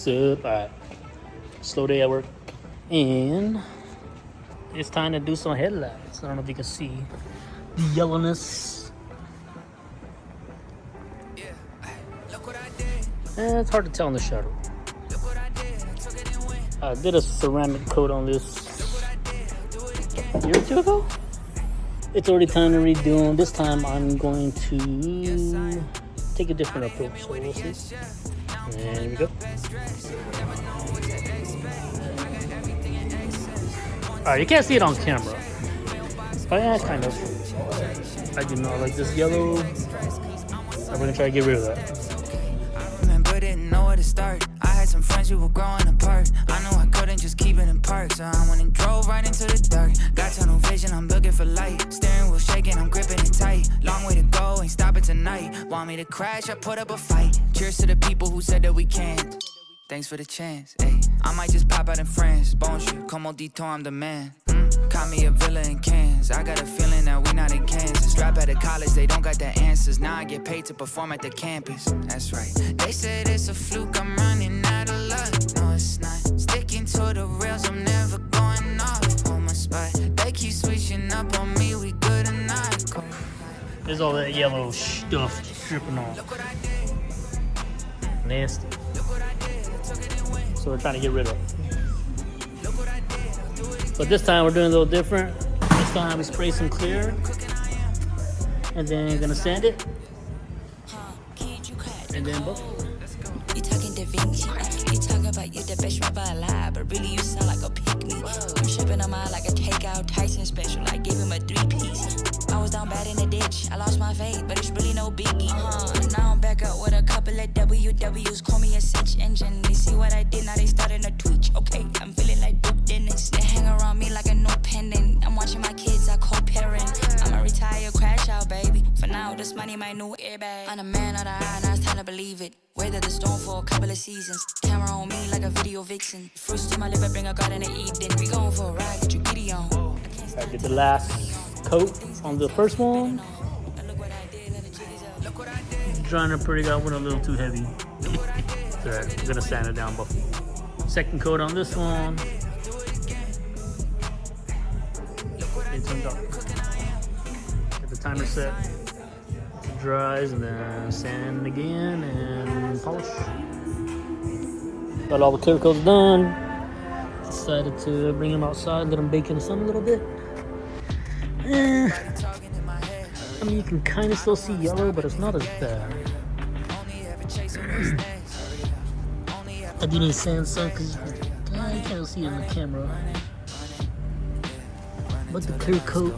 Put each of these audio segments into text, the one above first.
What's up? Alright. Slow day at work. And it's time to do some headlights. I don't know if you can see the yellowness. It's hard to tell in the shadow. I did a ceramic coat on this a year or two ago. It's already time to redo them. This time I'm going to take a different approach. So we'll see. And here we go. Alright, you can't see it on camera. But yeah, kind of. I do not like this yellow. I'm gonna try to get rid of that. Remember, didn't know where to start. I had some friends who were growing apart. I knew I couldn't just keep it in park, so I went and drove right into the dark. Got tunnel vision, I'm looking for light. Steering wheel shaking, I'm gripping it tight. Long way to go, ain't stopping tonight. Want me to crash, I put up a fight. Cheers to the people who said that we can't. Thanks for the chance, ayy. I might just pop out in France. Bonjour, como dito, I'm the man. Caught me a villa in Cairns. I got a feeling that we not in Kansas. Drop out of college, they don't got the answers. Now I get paid to perform at the campus. That's right. They said it's a fluke, I'm running out of luck. No, it's not. Sticking to the rails, I'm never going off on my spot. They keep switching up on me, we good or not. There's all that yellow stuff dripping off. Nasty. So we're trying to get rid of it. But this time we're doing a little different. This time we spray some clear. And then gonna sand it. And then buff. You talking Da Vinci. You talk about you the best rapper alive, but really you sound like a pick-me. I'm shipping on my like a takeout Tyson special. I gave him a 3-piece. I was down bad in the ditch. I lost my faith, but it's really no biggie. Now I'm back up with a couple of WWs. Call me a search engine. They see what I did, now they starting to twitch. Okay, I'm feeling like Duke Dennis. They hang around me like a no pendant. I'm watching my kids, I co-parent. I'ma retire, crash out, baby. For now, this money my new airbag. I'm a man of the eye, now it's time to believe it. Weathered the storm for a couple of seasons. Camera on me like a video vixen. Fruits to my liver, bring a garden to Eden. We going for a ride, get your giddy on. I did the last coat on the first one. Drying up pretty good, went a little too heavy. Alright, I'm gonna sand it down. But second coat on this one. It turned up. Get the timer set. It dries and then sand again and polish. Got all the clear coats done. Decided to bring them outside, let them bake in the sun a little bit. I mean, you can kind of still see yellow, but it's not as bad. I do need sand some because you can't see it in the camera. But the clear coat,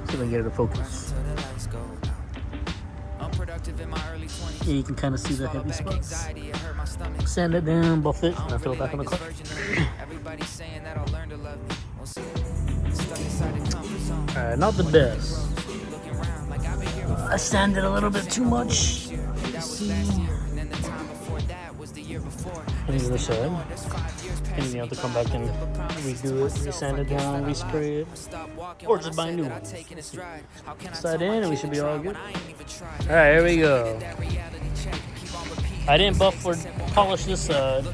see if I can get it to focus. Yeah, you can kind of see the heavy spots. Sand it down, buff it, and I throw it back on the car. Alright, not the best. I sanded a little bit too much. See. And the other side. And you have to come back and redo it, resand it down, respray it. Or just buy a new one. Side in and we should be all good. Alright, here we go. I didn't buff or polish this side.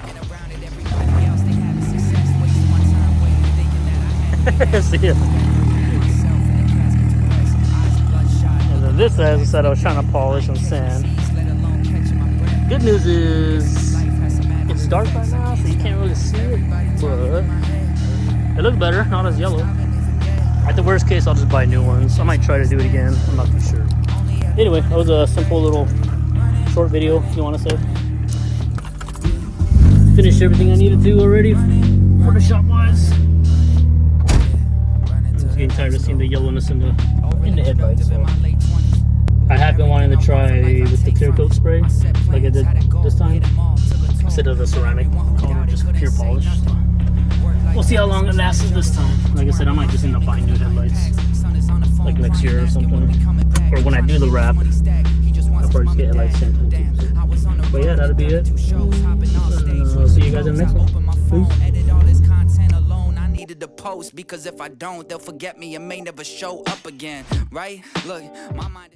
See ya. And then this side, as I said, I was trying to polish and sand. Good news is it's dark right now, so you can't really see it, but it looks better, not as yellow. At the worst case, I'll just buy new ones. I might try to do it again, I'm not too sure. Anyway, that was a simple little short video, if you want to say. Finished everything I needed to already, Photoshop-wise. I'm getting tired of seeing the yellowness in the headlights. So I have been wanting to try with the clear coat spray, like I did this time, instead of the ceramic color, just pure polish. So we'll see how long it lasts this time. Like I said, I might just end up buying new headlights, like next year or something. Or when I do the wrap, I'll probably just get headlights same time too. But yeah, that'll be it. I'll see you guys in the next one. Peace. To post because if I don't, they'll forget me and may never show up again, right? Look, my mind